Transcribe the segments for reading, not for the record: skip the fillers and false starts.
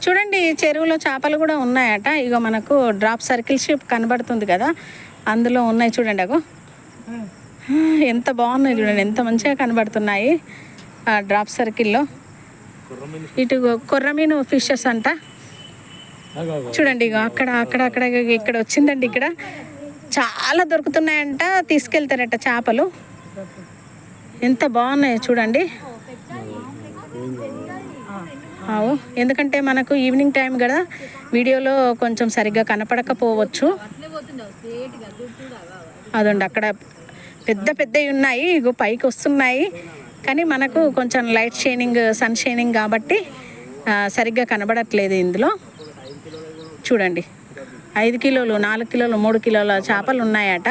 చూడండి చెరువులో చేపలు కూడా ఉన్నాయట. ఇగో మనకు డ్రాప్ సర్కిల్ షిప్ కనబడుతుంది కదా, అందులో ఉన్నాయి చూడండి. అగో ఎంత బాగున్నాయి చూడండి, ఎంత మంచిగా కనబడుతున్నాయి ఆ డ్రాప్ సర్కిల్లో. ఇటు కొర్రమీను ఫిషెస్ అంట చూడండి. ఇగో అక్కడ అక్కడ అక్కడ ఇక్కడ వచ్చిందండి. ఇక్కడ చాలా దొరుకుతున్నాయంట, తీసుకెళ్తారట చేపలు. ఎంత బాగున్నాయి చూడండి. ఎందుకంటే మనకు ఈవినింగ్ టైం కదా, వీడియోలో కొంచెం సరిగ్గా కనపడకపోవచ్చు. అదండి అక్కడ పెద్ద పెద్దవి ఉన్నాయి, ఇగో పైకి వస్తున్నాయి. కానీ మనకు కొంచెం లైట్ షైనింగ్, సన్ షైనింగ్ కాబట్టి సరిగ్గా కనబడట్లేదు. ఇందులో చూడండి 5 కిలోలు, 4 కిలోలు, 3 కిలోల చేపలు ఉన్నాయట,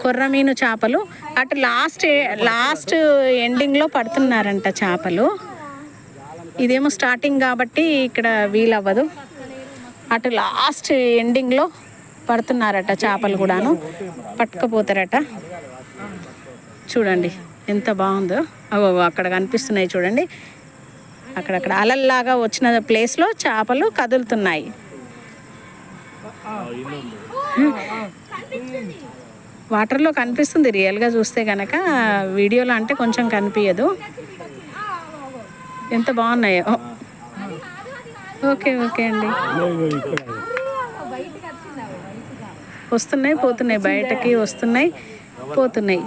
కొర్రమీను చేపలు. అటు లాస్ట్ ఎండింగ్లో పడుతున్నారంట చేపలు. ఇదేమో స్టార్టింగ్ కాబట్టి ఇక్కడ వీలవ్వదు. అటు లాస్ట్ ఎండింగ్లో పడుతున్నారట చేపలు కూడాను, పట్టుకపోతారట. చూడండి ఎంత బాగుందో. అవో అక్కడ కనిపిస్తున్నాయి చూడండి, అక్కడక్కడ అలల్లాగా వచ్చిన ప్లేస్లో చేపలు కదులుతున్నాయి. వాటర్లో కనిపిస్తుంది రియల్గా చూస్తే కనుక, వీడియోలో అంటే కొంచెం కనిపించదు. ఎంత బాగున్నాయో. ఓకే ఓకే అండి. వస్తున్నాయి పోతున్నాయి, బయటకి వస్తున్నాయి పోతున్నాయి.